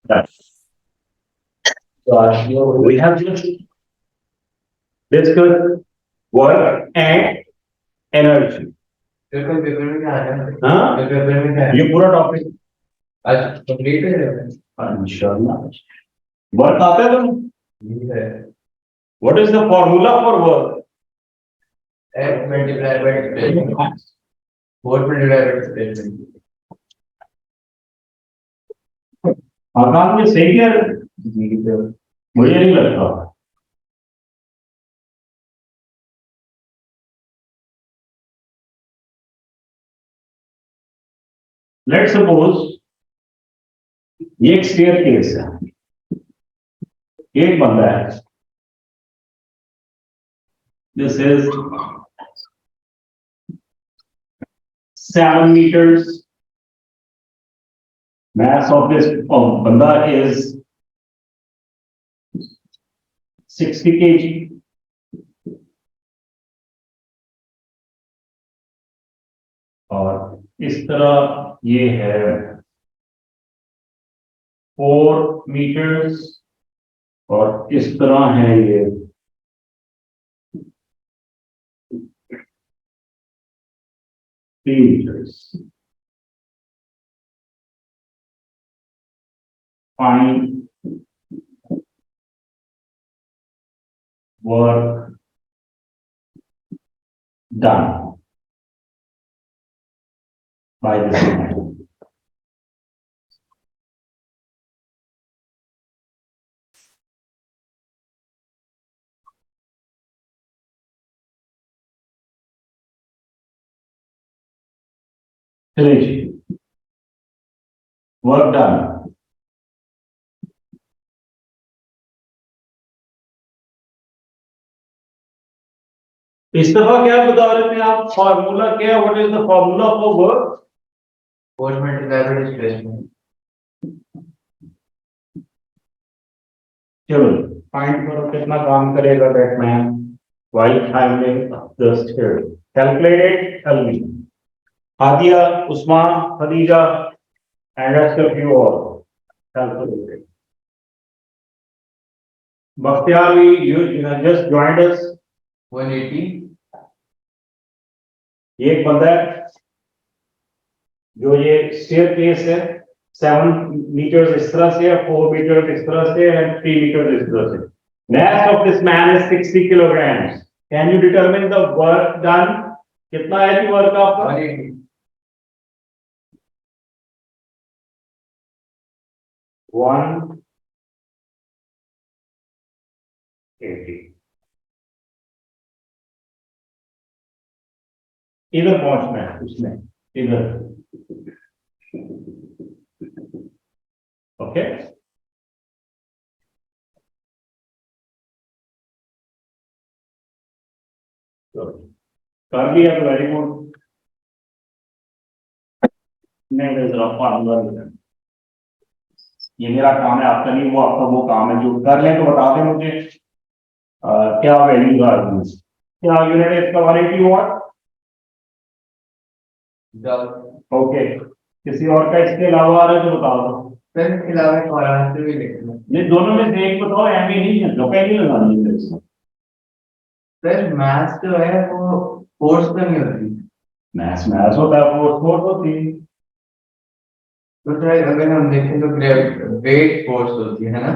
So we have just discussed work and energy. Paper में क्या आ रहा है? हाँ पेपर में क्या है? ये पूरा टॉपिक आज कंप्लीट है। इंशाल्लाह वर्क आता है तुम ये है what is the formula for work F multiplied by displacement. 4 multiplied by displacement. आकाश में सही है मुझे नहीं लगता लेट्स सपोज ये एक स्टेयर केस है एक बंदा है this is 7 meters mass of this banda is 60 kg और इस तरह ये है 4 meters और इस तरह है ये 3 meters find work done by this man. Finish. Work done. इस दफा क्या बता रहे थे आप फॉर्मूला क्या what is the formula for work 4 multiplied by displacement. चलो फाइंड करो कितना काम करेगा that man while timing the stair calculate it tell me Hadia Usman Khadija and rest of you all calculate it Bakhtiyar we you just joined us 180. ये एक बंदा है जो ये स्टेयर केस है 7 meters इस तरह से 4 meters इस तरह से and 3 meters इस तरह से mass of this man is 60 kilograms can you determine the work done कितना है जी वर्क आपका 180. 180 इधर पहुंचना है उसमें इधर ओके कर लिया तो वेरी गुड नहीं जरा फॉर्मूला ये मेरा काम है आपका नहीं वो आपका वो काम है जो कर लें तो बता दें मुझे क्या वैल्यू आ रही है क्या यूनिट है इसका 180 वाट ओके किसी और का इसके अलावा आ रहा है तो बता दो फिर इसके अलावा एक और आंसर भी लिख लो। नहीं दोनों में से एक बताओ एम नहीं है धोखा नहीं लगानी है इसमें फिर मैथ्स जो है वो फोर्स तो नहीं होती। मैथ्स मैथ्स होता है फोर्स फोर्स होती है तो सर अगर हम देखें तो वेट फोर्स होती है ना।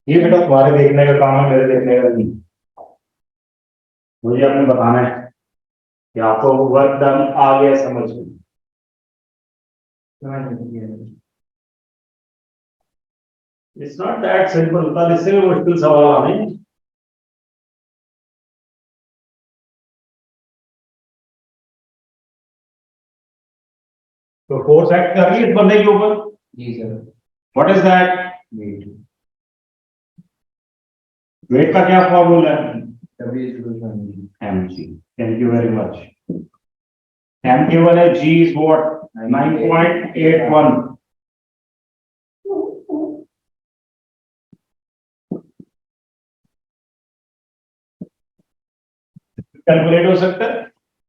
ये बेटा तुम्हारे देखने का काम है मेरे देखने का नहीं मुझे आपने बताना है कि आपको वर्क डन आ गया समझ में इट्स नॉट दैट सिंपल होता इससे भी मुश्किल सवाल आने तो फोर्स एक्ट कर रही है इस बंदे के ऊपर जी sir. What is that weight का क्या फॉर्मूला है mg thank you very much m केवल है g इज व्हाट 9.81 कैलकुलेट हो सकता है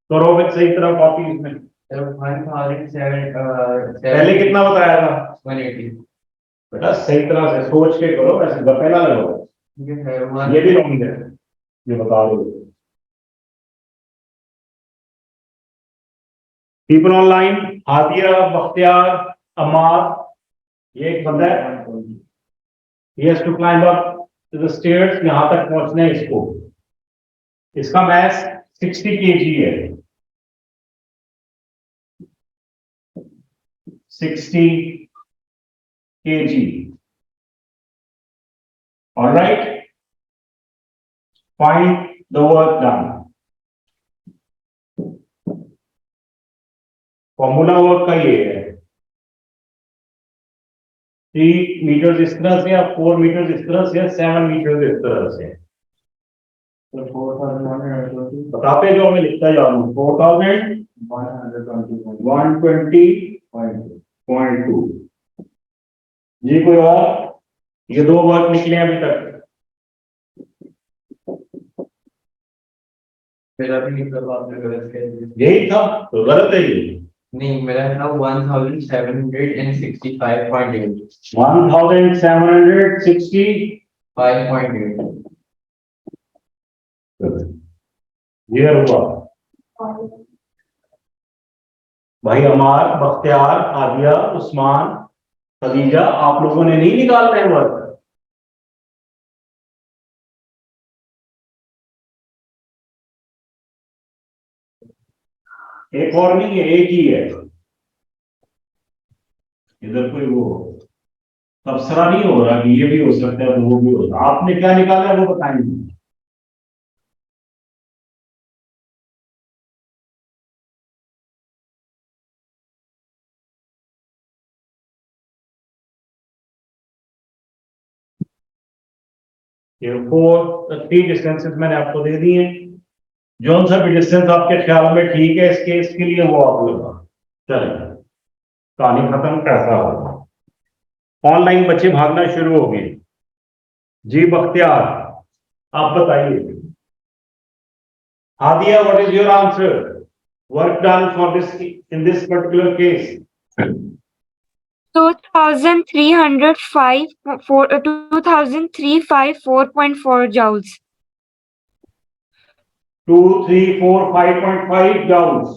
करो विद सही तरह कॉपी इसमें 1007 पहले कितना बताया था 180 बेटा सही तरह से सोच के करो, ऐसे गप्पे ना लगाओ। ये है वन। ये भी रॉन्ग है, ये बता दो। पीपल ऑनलाइन, हादिया, बख्तियार, अमार, ये एक बंदा है, he has to climb up to the stairs, यहां तक पहुंचना है इसको। इसका मैस 60 kg है, 60 kg। All right, find the work done। Formula work का ये है, 3 मीटर इस तरह से, 4 मीटर इस तरह से, 7 मीटर इस तरह से। तो 4120 बताते जाओ, मैं लिखता जा रहा हूँ। 4120.2। जी कोई और? ये 2 वर्क निकले अभी तक। मेरा भी निकला, आपने गलत कह दिया। यही था तो गलत है ये। नहीं, मेरा था 1765.8। 1760 5.8। ये हुआ भाई। अमार, बख्तियार, आदिया, उस्मान, खदीजा, आप लोगों ने नहीं निकाल रहे वर्क। एक और नहीं है, एक ही है। इधर कोई वो तबसरा नहीं हो रहा कि ये भी हो सकता है वो भी हो सकता है। आपने क्या निकाला है वो बताएंगे। ये 3 डिस्टेंसेस मैंने आपको दे दिए। जो सा भी डिस्टेंस आपके ख्याल में ठीक है इस केस के लिए वो आप लगा। चले, कहानी खत्म। कैसा होगा? ऑनलाइन बच्चे भागना शुरू हो गए। जी बख्तियार, आप बताइए। Hadiya, what is your answer? Work done for this in this particular case? 2305.4 joules. 2345.5 joules।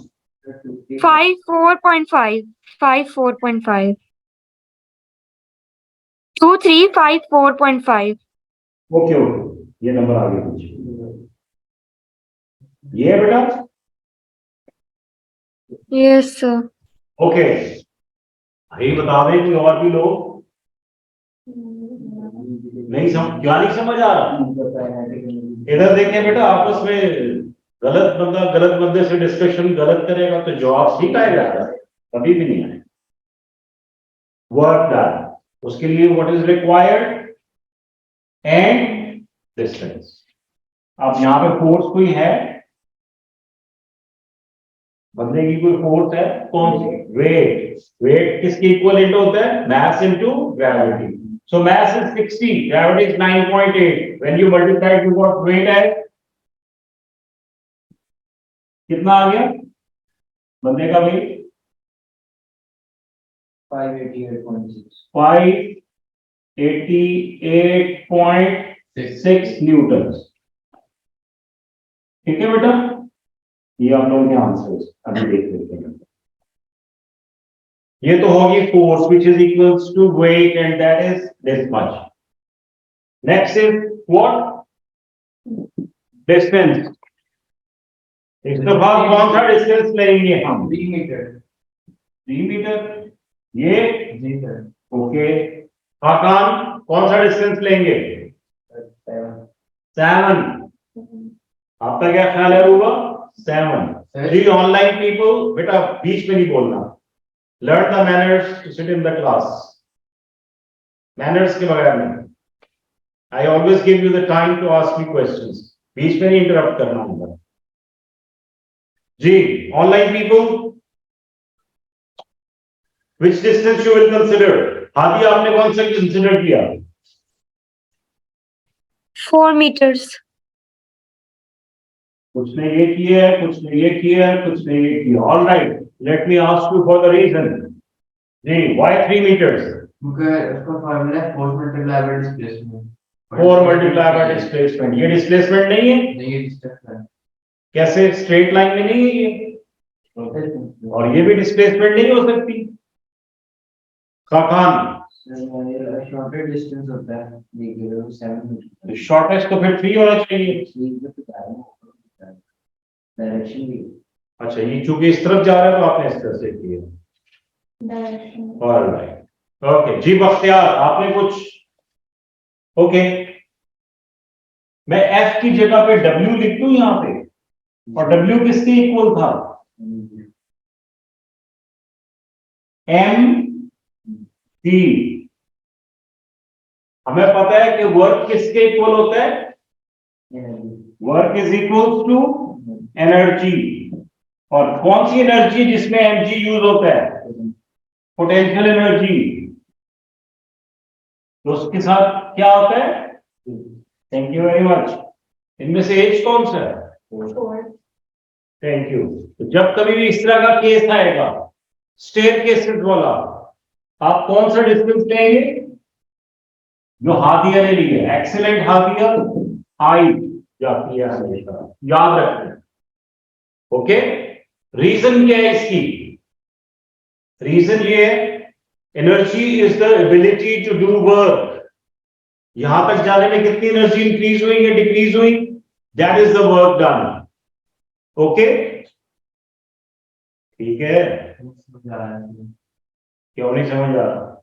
54.5. 54.5. 2354.5. Okay okay, ये नंबर आगे पूछिए। ये है बेटा। Yes, sir. ओके, भाई बता दें कोई और भी लोग। नहीं समझ, क्या नहीं समझ आ रहा? इधर देखें बेटा, आपस में गलत बंदा गलत बंदे से डिस्कशन गलत करेगा तो जवाब ठीक आएगा? कभी भी नहीं आएगा। वर्क डन, उसके लिए what is required? And distance. अब यहां पे फोर्स कोई है, बंदे की कोई फोर्स है, कौन सी? वेट। वेट किसके इक्वलेंट होता है? Mass into gravity. So mass is 60, gravity is 9.8। When you multiply to what weight है, कितना आ गया बंदे का वेट? 588.6 न्यूटन। ठीक है बेटा, ये आप लोगों के आंसर्स अभी देख लेते हैं। ये तो होगी force which is equals to weight and that is this much. Next is what? Distance. इस दफा कौन सा डिस्टेंस लेंगे हम? 3 मीटर। 3 मीटर। ये जी सर। ओके। हाकान, कौन सा डिस्टेंस लेंगे? 7। आपका क्या ख्याल है रूबा? 7। जी ऑनलाइन पीपल, बेटा बीच में नहीं बोलना। Learn the manners to sit in the class. Manners के बगैर नहीं। I always give you the time to ask me questions, बीच में नहीं इंटरप्ट करना होगा। जी online people, which distance you will consider? Hadi, आपने कौन सा कंसिडर किया? 4 meters. कुछ ने ये किया है, कुछ ने ये किया है, कुछ ने ये किया। All right, let me ask you for the reason. जी व्हाई 3 मीटर्स? मगर उसका फार्मूला है force multiply by displacement. 4 multiply by displacement, ये डिस्प्लेसमेंट नहीं है, नहीं ये डिस्प्लेसमेंट कैसे स्ट्रेट लाइन में नहीं है ये, और ये भी डिस्प्लेसमेंट नहीं हो सकती। खान शॉर्टर डिस्टेंस होता है ये 7 मीटर। शॉर्टेस्ट तो फिर 3 होना चाहिए। डायरेक्शन भी अच्छा, ये चूंकि इस तरफ जा रहा है तो आपने इस तरह से किया। ऑलराइट, ओके जी बख्तियार, आपने कुछ, ओके मैं एफ की जगह पे डब्ल्यू लिख दूं यहां पे, और डब्ल्यू किसके इक्वल था, एम टी। हमें पता है कि वर्क किसके इक्वल होता है, work is equal to energy, और कौन सी एनर्जी जिसमें एमजी यूज होता है, पोटेंशियल एनर्जी। तो उसके साथ क्या होता है, थैंक यू वेरी मच, इनमें से एज कौन सा है, थैंक यू। तो जब कभी भी इस तरह का केस आएगा स्टेयर केसेस वाला, आप कौन सा डिस्टेंस लेंगे, जो हादिया ने ली है, एक्सीलेंट हादिया हाई जाती है हमेशा, याद रखना। ओके, रीजन क्या है इसकी, रीजन ये है energy is the ability to do work. यहां तक जाने में कितनी एनर्जी इंक्रीज हुई या डिक्रीज हुई, that is the work done. Okay ठीक है, क्यों नहीं समझ आ रहा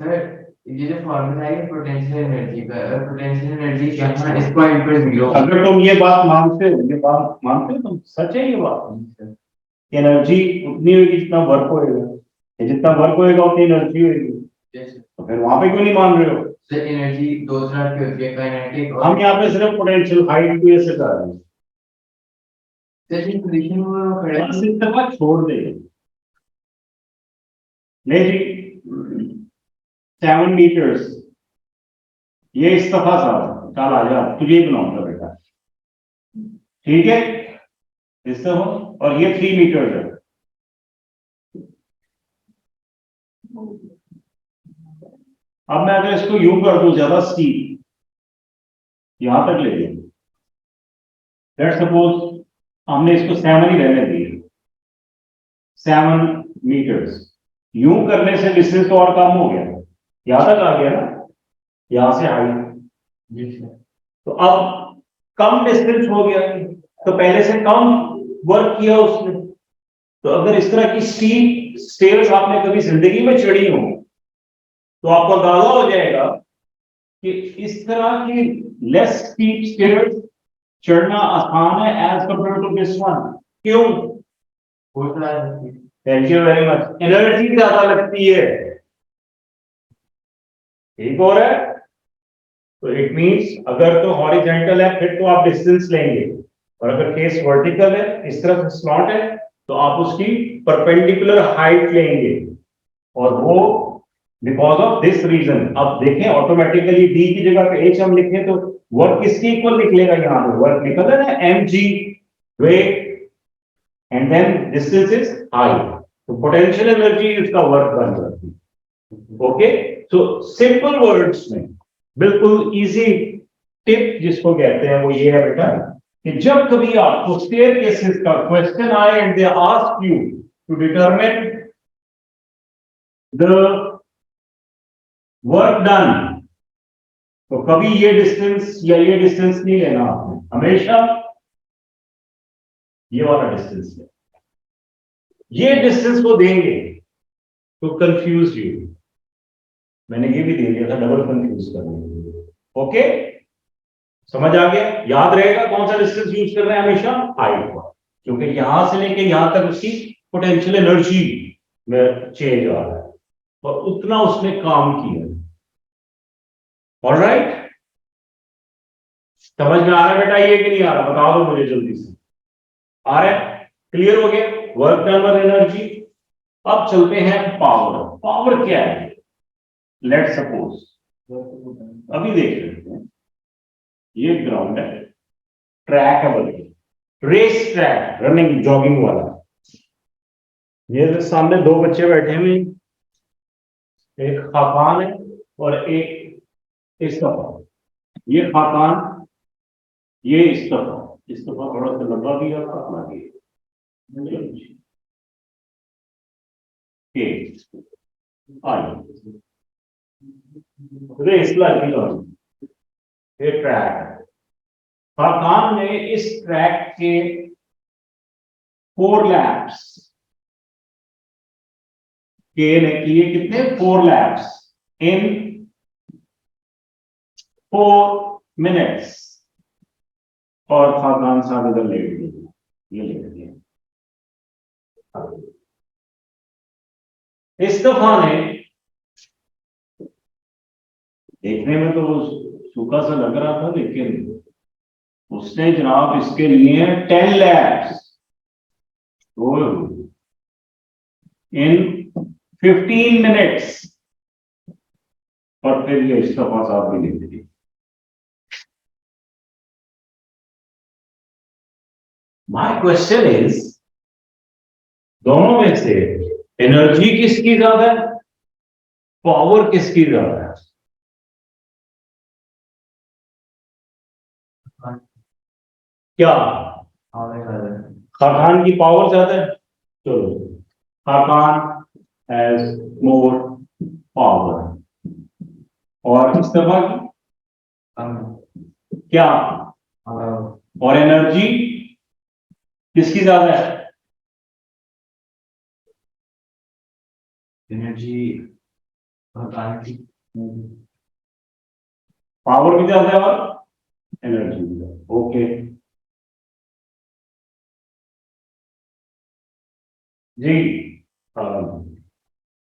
सर, ये जो फॉर्मूला है पोटेंशियल एनर्जी का, अगर पोटेंशियल एनर्जी यहाँ इस पॉइंट पर 0, अगर तुम ये बात मानते हो, ये बात मानते हो तुम, सच है ये बात, एनर्जी उतनी होगी जितना वर्क होएगा, जितना वर्क होएगा उतनी एनर्जी होगी, तो फिर वहां पे क्यों नहीं मान रहे हो। सर एनर्जी दो तरह की होती है, काइनेटिक और हम यहाँ पे सिर्फ पोटेंशियल हाइट को ऐसे कर रहे हैं, जैसे पोजीशन में खड़े बस इस तरह छोड़ दे। नहीं जी, 7 मीटर्स, ये इस दफा सा चल आ जा, तुझे ही बनाऊंगा बेटा, ठीक है इस दफा, और ये 3 मीटर्स है। अब मैं अगर इसको यूं कर दूं ज्यादा स्टीप, यहां तक ले जाऊं, लेट्स सपोज हमने इसको 7 ही रहने दिए, 7 मीटर्स, यूं करने से डिस्टेंस तो और कम हो गया, यहां तक आ गया ना, यहां से हाइट, तो अब कम डिस्टेंस हो गया, तो पहले से कम वर्क किया उसने। तो अगर इस तरह की स्टीप स्टेयर्स आपने कभी जिंदगी में चढ़ी हो तो आपको अंदाजा हो जाएगा कि इस तरह की लेस स्टीप स्टेयर्स चढ़ना आसान है as compared to this one. क्यों, thank you very much, energy ज्यादा लगती है, ठीक हो रहा है। तो इट मींस अगर तो हॉरिजॉन्टल है फिर तो आप डिस्टेंस लेंगे, और अगर केस वर्टिकल है, इस तरफ स्लॉट है, तो आप उसकी परपेंडिकुलर हाइट लेंगे, और वो बिकॉज ऑफ दिस रीजन। अब देखें ऑटोमेटिकली डी की जगह पे एच हम लिखें तो वर्क किसके इक्वल निकलेगा, यहां पे वर्क निकल है ना, M G weight, and then distance is high, तो पोटेंशियल एनर्जी इसका वर्क बन जाती है। ओके, सो सिंपल वर्ड्स में बिल्कुल इजी टिप जिसको कहते हैं वो ये है बेटा, कि जब कभी आपको स्टेयरकेसेस का क्वेश्चन आए and they ask you to determine the work done, तो कभी ये डिस्टेंस या ये डिस्टेंस नहीं लेना आपने, हमेशा ये वाला डिस्टेंस है। ये डिस्टेंस को देंगे तो कंफ्यूज यू, मैंने ये भी दे दिया था डबल कंफ्यूज करने। ओके, समझ आ गया, याद रहेगा कौन सा डिस्टेंस यूज कर रहे हैं हमेशा, हाइट का, क्योंकि यहां से लेके यहां तक उसकी पोटेंशियल एनर्जी में चेंज आ रहा है और उतना उसने काम किया। ऑलराइट, समझ में आ रहा है बेटा ये कि नहीं आ रहा, बता दो मुझे जल्दी से, आ रहा है, क्लियर हो गया, वर्क डन और एनर्जी। अब चलते हैं पावर। पावर क्या है, लेट सपोज अभी देख लेते हैं, ये ग्राउंड है, ट्रैक है, बल्कि रेस ट्रैक, रनिंग जॉगिंग वाला, ये सामने 2 बच्चे बैठे हुए, एक खाकान है और एक इस्तफा। ये खाकान, ये इस्तफा। इस्तफा थोड़ा सा लंबा भी है, पतला भी है। रेस लगी ये ट्रैक है। खाकान ने इस ट्रैक के 4 लैप्स के ने किए, कितने 4 लैप्स इन 4 मिनट्स। और खाकान साहब इधर लेट गए, ये लेट गए। इस्तफा ने, देखने में तो सूखा सा लग रहा था, लेकिन उसने जनाब इसके लिए 10 लैप्स इन 15 मिनट्स। और फिर ये इस्तफा साहब भी लिख दिए। माय क्वेश्चन इज, दोनों में से एनर्जी किसकी ज्यादा है, पावर किसकी ज्यादा है? क्या खाकान की पावर ज्यादा है? चलो, खाकान हैज मोर पावर। और इस्तफा की क्या? और एनर्जी किसकी ज्यादा है? एनर्जी पावर भी ज्यादा है और एनर्जी भी ज्यादा। ओके जी।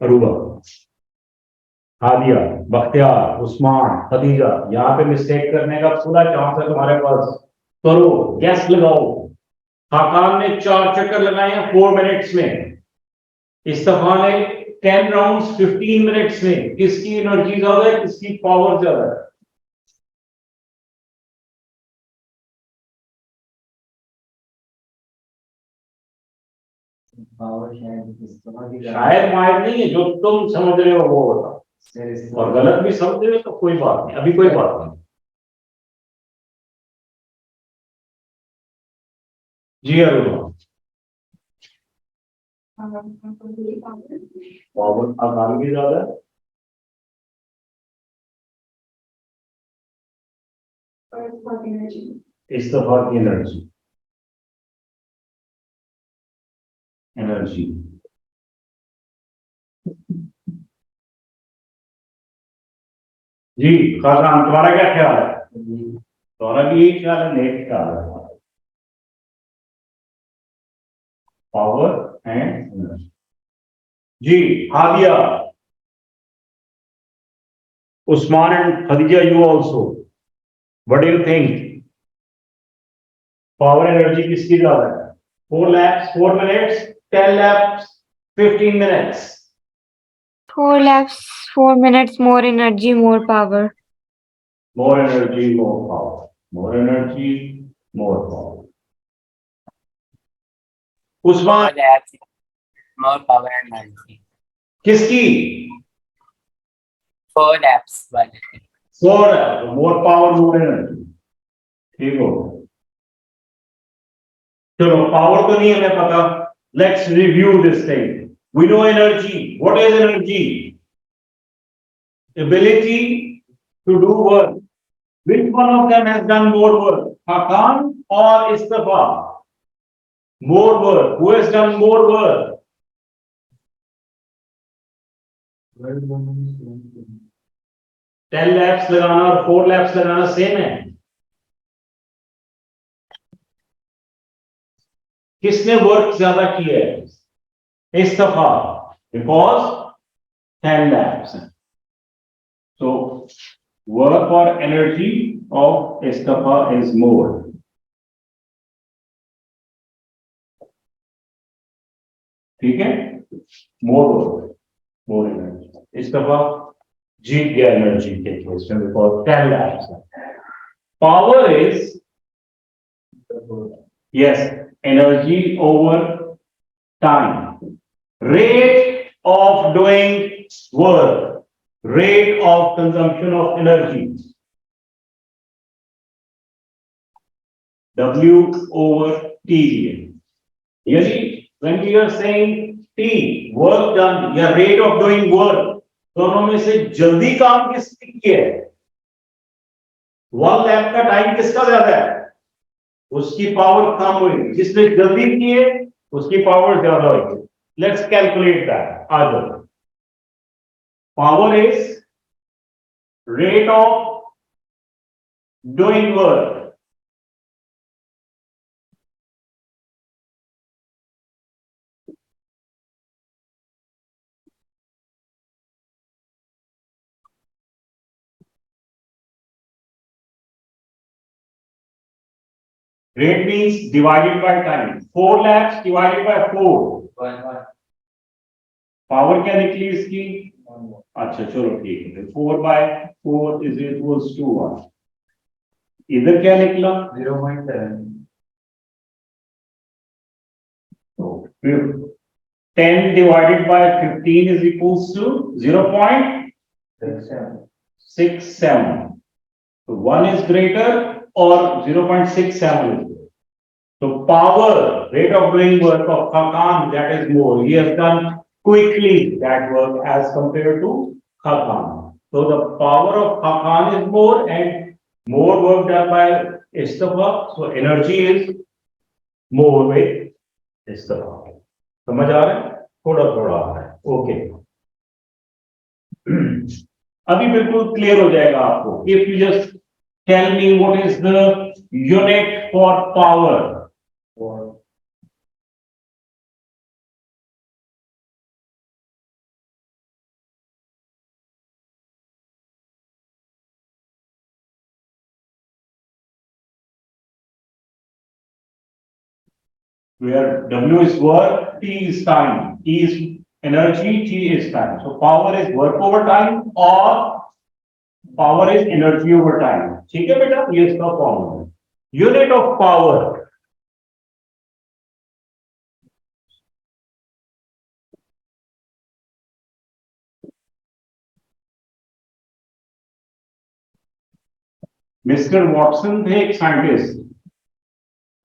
अरूबा, हादिया, बख्तियार, उस्मान, खदीजा, यहाँ पे मिस्टेक करने का पूरा चांस है तुम्हारे पास। करो, गैस लगाओ। खाकान ने 4 चक्कर लगाए हैं 4 मिनट्स में। इस्तफा ने 10 राउंड्स 15 मिनट्स में। किसकी एनर्जी ज्यादा है, किसकी पावर ज्यादा है? पावर शायद शायद मायद नहीं है, जो तुम समझ रहे हो वो बताओ। और गलत भी समझ रहे हो तो कोई बात नहीं, अभी कोई बात नहीं। जी अरुणा, पावर खाकान की ज्यादा है, इस्तफा की एनर्जी। एनर्जी जी। खाकान, तुम्हारा क्या ख्याल है? तुम्हारा भी यही ख्याल है? नेक ख्याल है। Power and energy. जी Hadia, Usman and Khadija, you also, what do you think? Power energy किसकी ज्यादा है? 4 laps 4 minutes, 10 laps 15 minutes. 4 laps, 4 minutes, more energy, more power. More energy, more power. More energy, more power. Usman, more power and energy. किसकी? 4 laps वाले. 4 more power, more energy. ठीक हो? चलो, power तो नहीं हमें पता। Let's review this thing. We know energy. What is energy? Ability to do work. Which one of them has done more work? Hakan or Istafa? More work. Who has done more work? 10 laps लगाना और 4 laps लगाना same है। किसने work ज्यादा किया है? इस्तफा, because 10 laps. So work or energy of Istafa is more. ठीक है? More work, more energy. Istafa जीत गया एनर्जी के केस में, because 10 laps. Power is, yes, energy over time. Rate of doing work. rate of consumption of energy. W over T. Yani, when we are saying T, work done, या rate of doing work, दोनों में से जल्दी काम किसकी की है? 1 lap का टाइम किसका ज्यादा है? उसकी पावर कम हुई, जिसने जल्दी की है उसकी पावर ज्यादा हुई. Let's calculate that. Other power is rate of doing work. Rate means divided by time. 4 lakhs divided by 4. Power क्या निकली इसकी? अच्छा चलो ठीक है. 4/4 is equals to 1. इधर क्या निकला? 0.7. तो 10 divided by 15 is equals to 0.67. So 1 is greater or 0.67. So power, rate of doing work of Hakan, that is more. He has done quickly that work as compared to Hakan. So the power of Hakan is more and more work done by Istafa. So energy is more with Istafa. समझ आ रहा है? थोड़ा थोड़ा आ रहा है. Okay. अभी बिल्कुल clear हो जाएगा आपको. If you just tell me what is the unit for power. Where W is work, T is time, E is energy, T is time. So power is work over time or power is energy over time. ठीक है बेटा, ये इसका formula. Unit of power. Mister Watson थे एक scientist,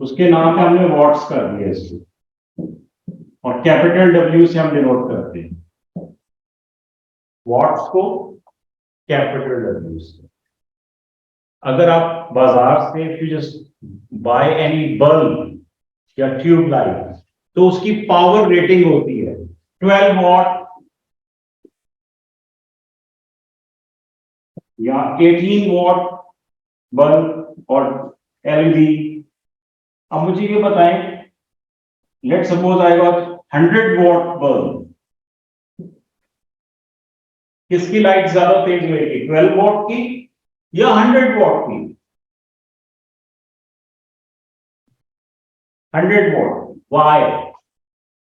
उसके नाम पे हमने वॉट्स कर दिया इसको और कैपिटल डब्ल्यू से हम डिनोट करते हैं वॉट्स को कैपिटल डब्ल्यू से. अगर आप बाजार से if you just buy any bulb या ट्यूब लाइट तो उसकी पावर रेटिंग होती है 12 वॉट या 18 वॉट बल्ब और एलईडी. अब मुझे ये बताएं, लेट सपोज आएगा 100 वॉट बल्ब, किसकी लाइट ज्यादा तेज होगी, 12 वॉट की या 100 वॉट की? 100 what. Why?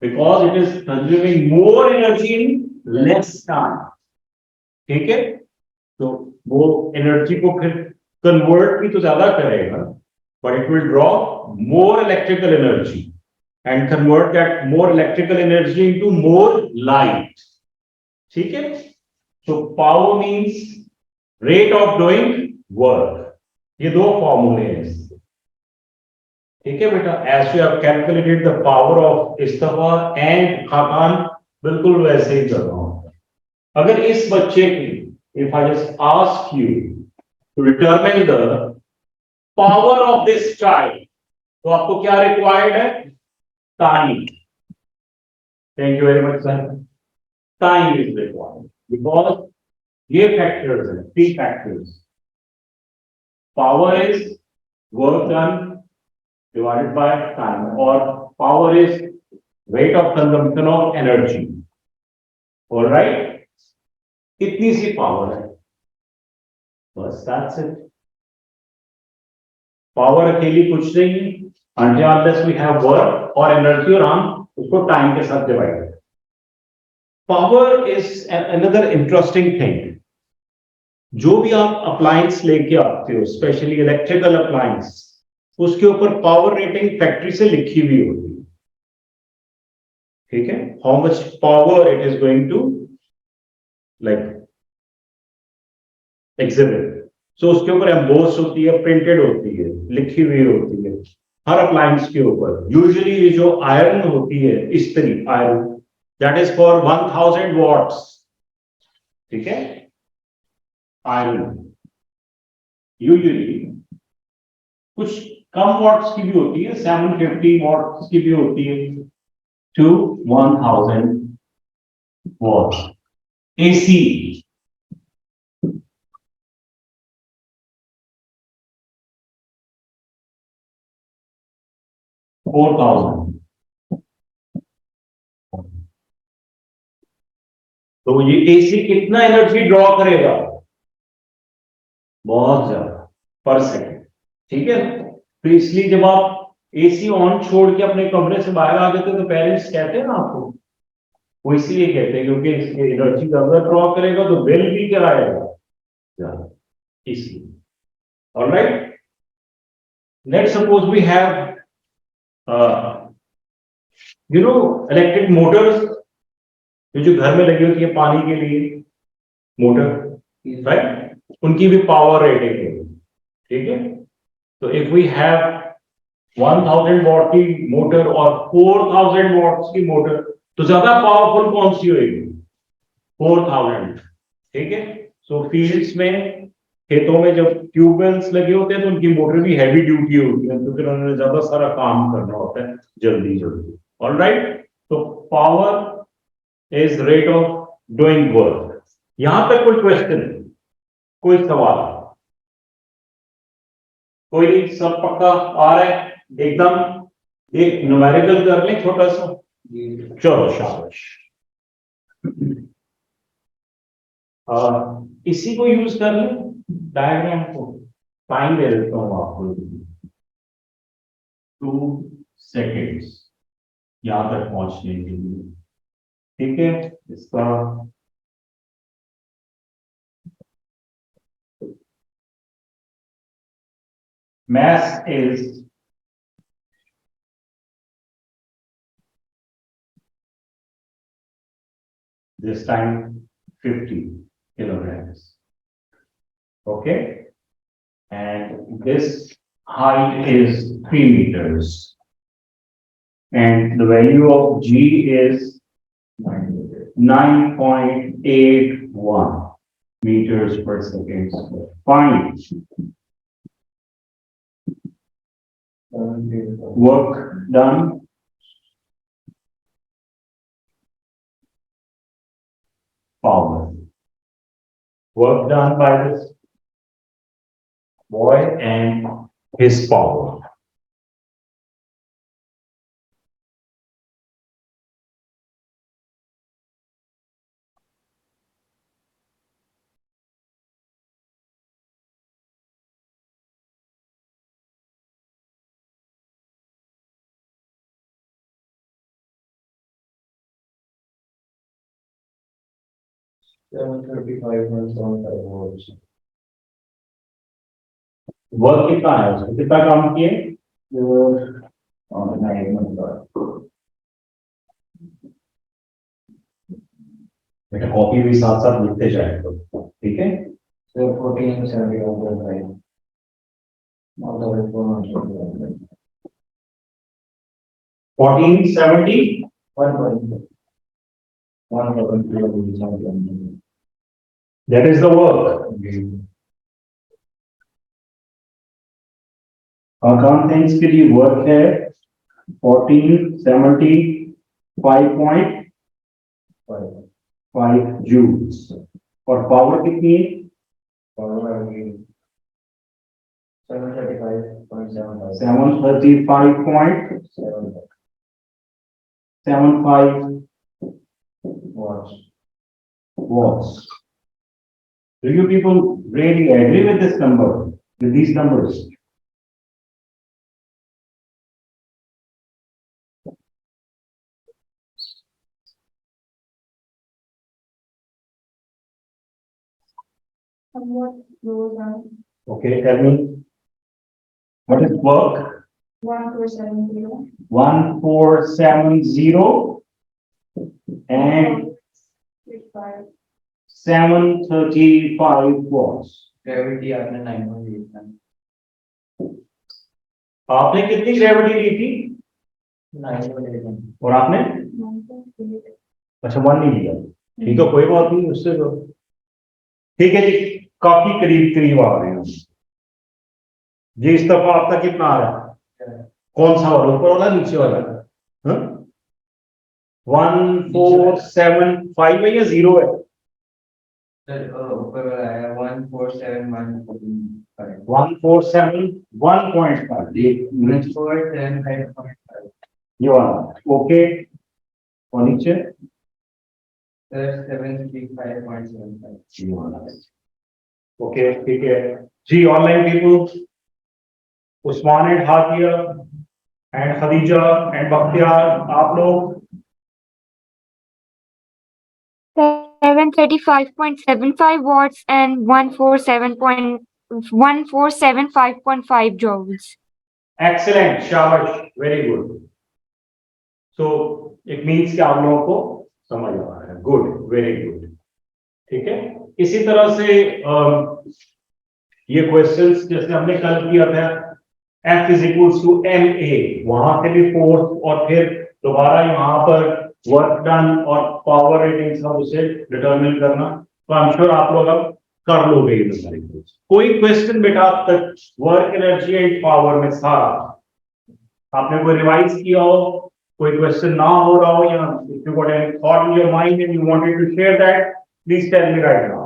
Because it is consuming more energy in less time. ठीक है, तो वो एनर्जी को फिर कन्वर्ट भी तो ज्यादा करेगा, but it will draw more electrical energy and convert that more electrical energy into more light. ठीक है? So power means rate of doing work. ये दो फॉर्मूले हैं. ठीक है बेटा? As we have calculated the power of Istafa and Hakan, बिल्कुल वैसे ही कर रहा हूं. अगर इस बच्चे की, if I just ask you to determine the power of this child, तो आपको क्या रिक्वायर्ड है? Time. Thank you very much sir. Time is required because ये फैक्टर्स हैं, 3 factors. Power is work done divided by time और power is rate of consumption of energy. Alright, इतनी सी power है बस. That's it. पावर अकेली कुछ नहीं, unless we have work और एनर्जी और हम उसको टाइम के साथ डिवाइड करें. Power is another interesting thing. जो भी आप अप्लायंस लेके आते हो, स्पेशली इलेक्ट्रिकल अप्लायंस, उसके ऊपर पावर रेटिंग फैक्ट्री से लिखी हुई होती है. ठीक है, how much power it is going to, like exhibit. So उसके ऊपर एम्बोस होती है, प्रिंटेड होती है, लिखी हुई होती है हर अप्लायंस के ऊपर। यूजुअली ये जो आयरन होती है, इस्त्री iron, that is for 1000 watts, ठीक है। आयरन यूजुअली कुछ कम वॉट्स की भी होती है, 750 वॉट्स की भी होती है, टू 1000 वॉट्स। एसी $4000। तो ये एसी कितना एनर्जी ड्रॉ करेगा? बहुत ज्यादा, पर सेकंड, ठीक है। तो इसलिए जब आप एसी ऑन छोड़ के अपने कमरे से बाहर आ जाते तो पेरेंट्स कहते हैं ना आपको, वो इसलिए कहते हैं क्योंकि एनर्जी ज्यादा ड्रॉ करेगा तो बिल भी क्या आएगा ज्यादा, इसलिए। Alright, let's suppose we have electric motors, जो घर में लगी होती है पानी के लिए मोटर, राइट, उनकी भी पावर रेटिंग है, ठीक है। तो इफ वी हैव 1000 वॉट की मोटर और 4000 वॉट्स की मोटर, तो ज्यादा पावरफुल कौन सी होगी? 4000, ठीक है। सो फील्ड्स में, खेतों में जब ट्यूबवेल्स लगे होते हैं तो उनकी मोटर भी हैवी ड्यूटी होती है, तो फिर उन्होंने ज्यादा सारा काम करना होता है जल्दी जल्दी। ऑलराइट, तो power is rate of doing work. यहां तक कोई क्वेश्चन, कोई सवाल? कोई सब पक्का आ रहा है एकदम? एक न्यूमेरिकल कर लें छोटा सा, चलो शाबाश। इसी को यूज कर लें डायग्राम को, टाइम दे देता हूं आपको 2 सेकेंड्स यहां तक पहुंचने के लिए, ठीक है। इसका mass is this time 50 kilograms, okay, and this height is 3 meters, and the value of G is 9.81 meters per second square. Fine. Work done. Power. Work done by this boy and his power. Work कितना है उसको, कितना काम किए? बेटा copy भी साथ साथ लिखते जाए तो, ठीक है। 1470 that is the work. Account thinks के लिए वर्क है 1475.5 joules और पावर कितनी है? 735.75 watts. Do you people really agree with this number, with these numbers? Okay, tell me, what is work? 1470 and 735 watts. Gravity आपने 9.8 आपने कितनी ग्रेविटी ली थी 9.8 और आपने अच्छा 1 नहीं लिया, ठीक है कोई बात नहीं उससे तो ठीक है जी, काफी करीब करीब आ रहे हैं जी। इस दफा आपका कितना आ रहा है, कौन सा वाला, ऊपर वाला नीचे वाला, 1475 है या 0 है? ऊपर वाला है 1471.5 1471.5 1475.5 ये वाला ओके, और नीचे 735.75 ये वाला ओके ठीक है जी। Online people Usman and Hadiya and Khadija and Bakhtiyar, आप लोग 735.75 watts and 147.1475.5 joules. एक्सेलेंट, शाबाश, very good. So it means कि आप लोगों को समझ आ रहा है, गुड, वेरी गुड, ठीक है। इसी तरह से ये क्वेश्चंस जैसे हमने कल किया था, F is equals to MA, वहां से भी फोर्स और फिर दोबारा यहाँ पर वर्क डन और पावर रेटिंग सब उसे डिटरमिन करना, तो आई एम श्योर आप लोग अब कर लोगे ये सारी चीज। कोई क्वेश्चन बेटा अब तक वर्क एनर्जी एंड पावर में सारा आपने कोई रिवाइज किया हो, कोई क्वेश्चन ना हो रहा हो, या if you got any thought in your mind and you wanted to share that, please tell me right now.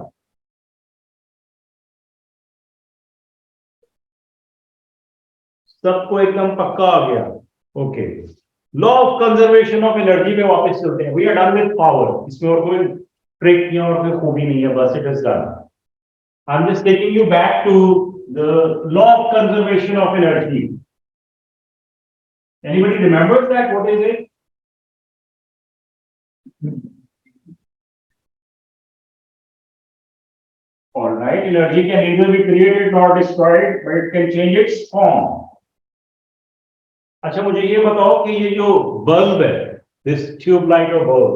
सबको एकदम पक्का आ गया, okay. Law of conservation of energy पे वापस चलते हैं। We are done with power, इसमें और कोई ट्रिक या और कोई खूबी नहीं है, बस it is done. I am just taking you back to the law of conservation of energy. Anybody remembers that, what is it? All right, energy can neither be created nor destroyed, but it can change its form. अच्छा मुझे ये बताओ कि ये जो bulb है, this tube light or bulb,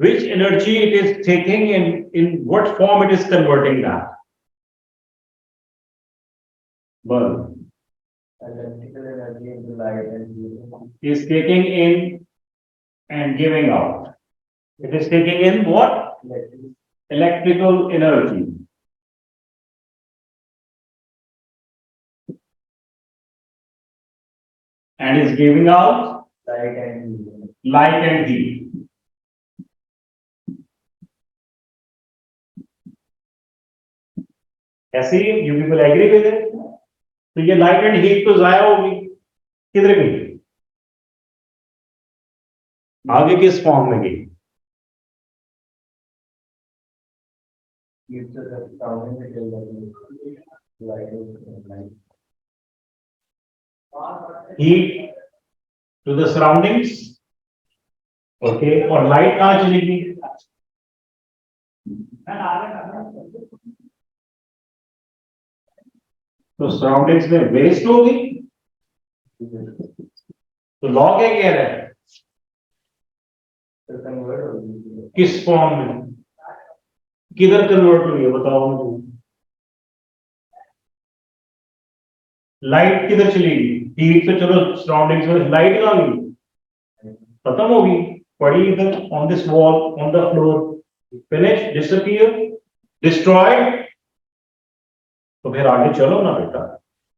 which energy it is taking, in what form it is converting that? Bulb electrical energy into light and heat. is taking in and giving out. It is taking in what? Electrical energy. And is giving out Light and heat. light and heat. ऐसे ही you people agree with it? तो ये light and heat तो जाया होगी, किधर गई, आगे किस फॉर्म में गई? Heat to the surrounding material. Light is light. Heat to the surroundings, okay, और लाइट कहां चलेगी? तो सराउंडिंग्स में वेस्ट होगी, तो लॉ क्या कह रहा है, तो convert होगी. किस फॉर्म में, किधर कन्वर्ट हुई है बताओ मुझे? लाइट किधर चलेगी? हीट तो चलो सराउंडिंग्स में, लाइट कहां गई, खत्म होगी, पड़ी इधर on this wall, on the floor, finish, disappear, destroyed. तो फिर आगे चलो ना बेटा,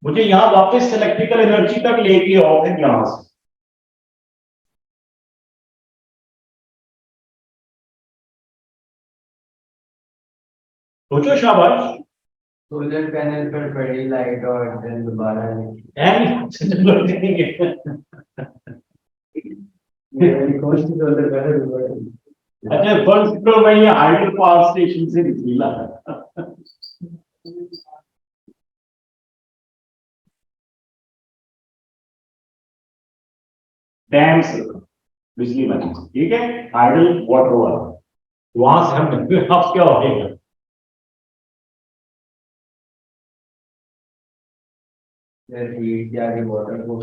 मुझे यहां वापस इलेक्ट्रिकल एनर्जी तक लेके आओ, फिर यहां से सोचो, शाबाश। सोलर पैनल पर पड़ी लाइट और then दोबारा कौन सी सोलर पैनल अच्छा फर्स्ट तो भाई ये हाइड्रो पावर स्टेशन से निकला है। डैम से बिजली बनी, ठीक है, हाइडल वाटर वाला, वहां से हम अब क्या हो गया, हीट जाके वाटर को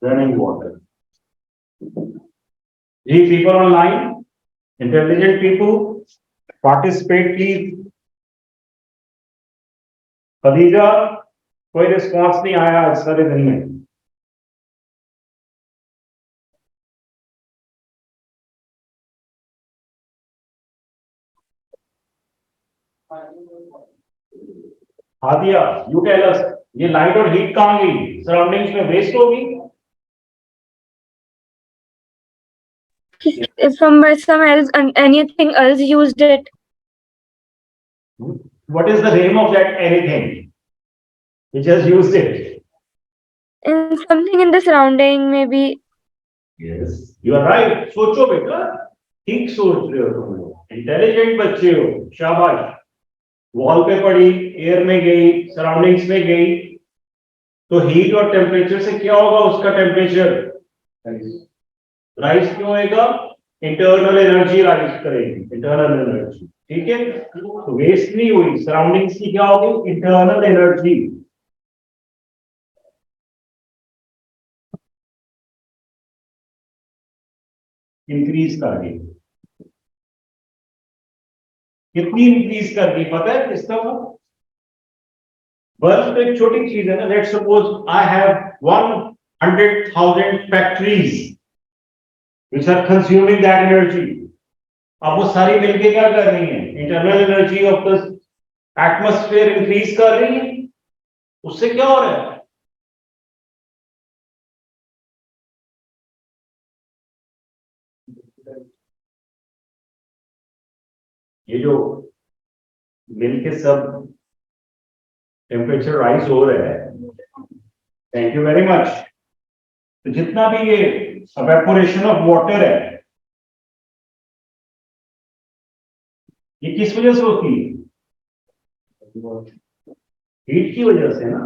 रनिंग वाटर। जी people online, intelligent people, participate please. खदीजा, कोई रिस्पॉन्स नहीं आया आज सारे दिन में। हादिया, यू टेल अस, ये लाइट और हीट कहाँ गई? सराउंडिंग्स में वेस्ट होगी? If some else and anything else used it. What is the name of that anything which has used it? In something in the surrounding, maybe. Yes, you are right. सोचो बेटा, ठीक सोच रहे हो तुम लोग, इंटेलिजेंट बच्चे हो, शाबाश। वॉल पे पड़ी, एयर में गई, सराउंडिंग्स में गई, तो हीट और टेम्परेचर से क्या होगा? उसका टेम्परेचर राइज क्यों होएगा? इंटरनल एनर्जी राइज करेगी, इंटरनल एनर्जी। ठीक है, तो वेस्ट नहीं हुई, सराउंडिंग्स की क्या होगी? Internal energy. इंक्रीज कर दी। कितनी इंक्रीज कर दी पता है किस तरह? बस तो एक छोटी चीज है ना। Let's suppose I have 100,000 factories which are consuming that energy. अब वो सारी मिलके क्या कर रही हैं? Internal energy of the atmosphere increase कर रही है। उससे क्या हो रहा है? ये जो मिलके सब टेम्परेचर राइज हो रहा है, थैंक यू वेरी मच। तो जितना भी ये इवेपोरेशन ऑफ वाटर है, ये किस वजह से होती है? हीट की वजह से ना।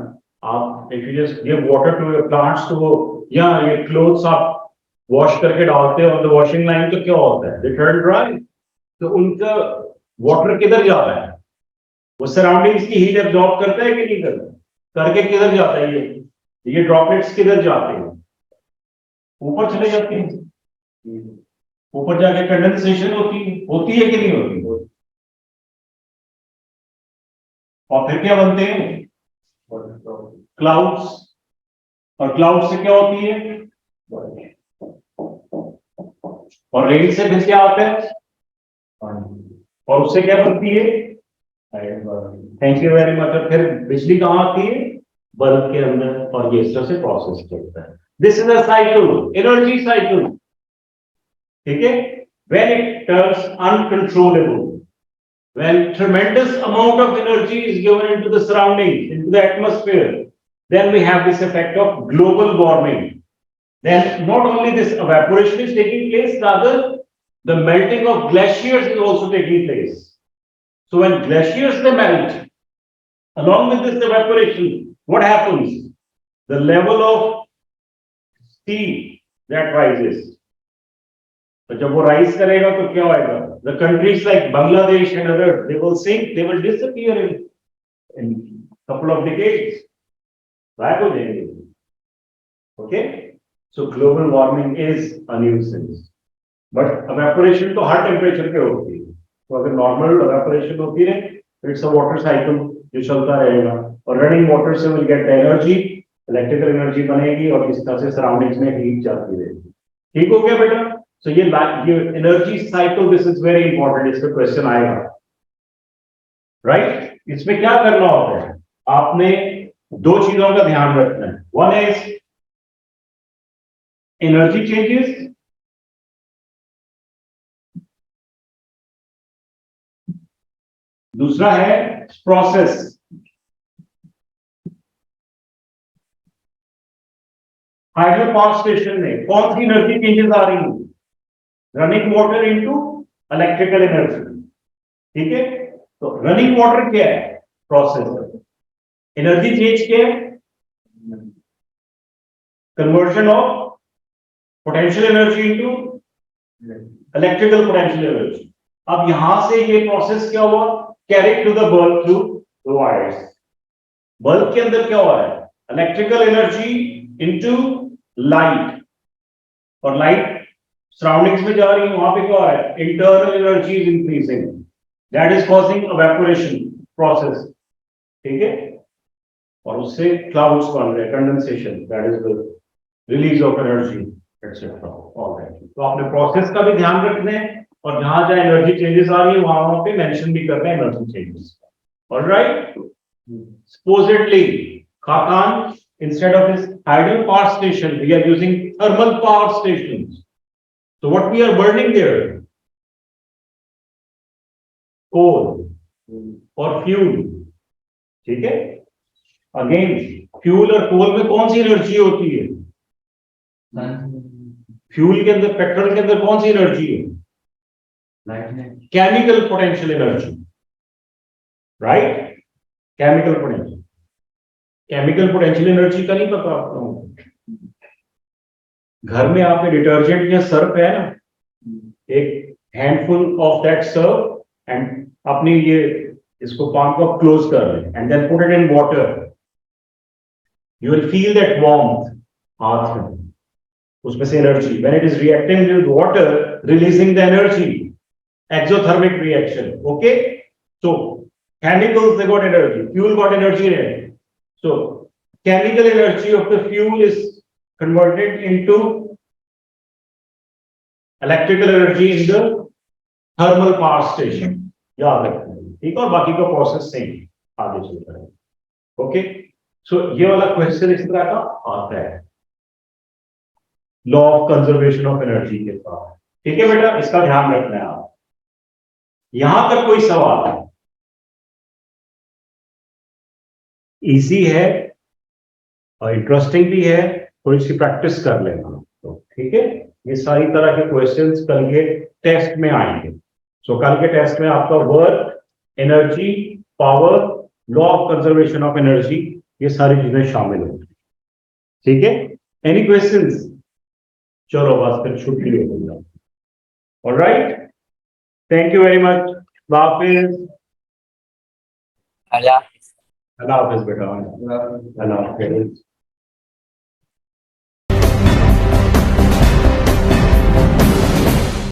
आप if you just give water to your plants, तो वो या ये क्लोथ्स आप वॉश करके डालते हो ऑन द वॉशिंग लाइन, तो क्या होता है? They turn dry. तो उनका वाटर किधर जा रहा है? वो सराउंडिंग्स की हीट एब्जॉर्ब करता है कि नहीं करता? करके किधर जाता है? ये ड्रॉपलेट्स किधर जाते हैं? ऊपर चले जाते हैं। ऊपर जाके कंडेंसेशन होती है कि नहीं होती? और फिर क्या बनते हैं? क्लाउड्स। और क्लाउड से क्या होती है? और रेन से फिर क्या आता है? और उससे क्या बनती है? Thank you very much. और फिर बिजली कहाँ आती है? बल्ब के अंदर, और ये इस तरह से प्रोसेस चलता है। This is a cycle, energy cycle. ठीक है, when it turns uncontrollable, when tremendous amount of energy is given into the surroundings, into the atmosphere, then we have this effect of global warming. Then not only this evaporation is taking place, rather the melting of glaciers is also taking place. So when glaciers they melt, along with this evaporation, what happens? The level of sea that rises. तो जब वो rise करेगा तो क्या होगा? The countries like Bangladesh and others, they will sink, they will disappear in couple of decades. गायब हो जाएंगे। Okay? So global warming is a nuisance. But evaporation तो हर टेम्परेचर पे होती है। तो अगर नॉर्मल evaporation होती है, it's a water cycle जो चलता रहेगा। और रनिंग वाटर से will get energy, electrical energy बनेगी, और इस तरह से सराउंडिंग्स में हीट जाती रहेगी। ठीक हो गया बेटा? So ये energy cycle, this is very important, इस पे क्वेश्चन आएगा। राइट? इसमें क्या करना होता है? आपने दो चीजों का ध्यान रखना है। वन इज एनर्जी चेंजेस, दूसरा है प्रोसेस। हाइड्रो पावर स्टेशन में कौन सी एनर्जी चेंजेस आ रही है? Running water into electrical energy. ठीक है, तो रनिंग वाटर क्या है? प्रोसेस। एनर्जी चेंज क्या है? Conversion of potential energy into electrical potential energy. अब यहां से ये प्रोसेस क्या हुआ? Carry to the bulb through the wires. Bulb के अंदर क्या हो रहा है? इलेक्ट्रिकल एनर्जी इनटू लाइट, और लाइट सराउंडिंग्स में जा रही है, वहां पे क्या हो रहा है? Internal energy is increasing. That is causing evaporation process, ठीक है, और उससे क्लाउड्स बन रहे, condensation, that is the release of energy etcetera, alright. तो आपने प्रोसेस का भी ध्यान रखना है, और जहां जहां एनर्जी चेंजेस आ रही है वहां पे मेंशन भी करना है energy changes, alright. supposedly Khakan, instead of this hydro power station, we are using thermal power stations. So what we are burning there? Coal or fuel, ठीक है। अगेन फ्यूल और कोल में कौन सी एनर्जी होती है? फ्यूल के अंदर, पेट्रोल के अंदर कौन सी एनर्जी है? Chemical potential energy, right, chemical potential. Chemical potential energy का नहीं पता आपको? घर में आपके डिटर्जेंट या सर्फ है ना, एक handful of that surf and अपनी ये इसको पाम को क्लोज कर लें and then put it in water, you will feel that warmth हाथ में, उसमें से energy, when it is reacting with water releasing the energy, exothermic reaction, okay? So chemicals, they got energy, fuel got energy in it. So chemical energy of the fuel is converted into electrical energy in the thermal power station, याद रखना, ठीक है, और बाकी का process same आगे चलता है, ओके। सो ये वाला क्वेश्चन इस तरह का आता है law of conservation of energy के साथ, ठीक है बेटा, इसका ध्यान रखना है आप। यहां तक कोई सवाल है? इजी है और इंटरेस्टिंग भी है, थोड़ी सी प्रैक्टिस कर लेना, तो ठीक है। ये सारी तरह के क्वेश्चंस कल के टेस्ट में आएंगे। सो कल के टेस्ट में आपका work, energy, power, law of conservation of energy, ये सारी चीजें शामिल होंगी, ठीक है। Any questions? चलो बस फिर छुट्टी हो गई, alright, thank you very much, अल्लाह हाफिज। अल्लाह अल्लाह हाफिज बेटा, अल्लाह हाफिज।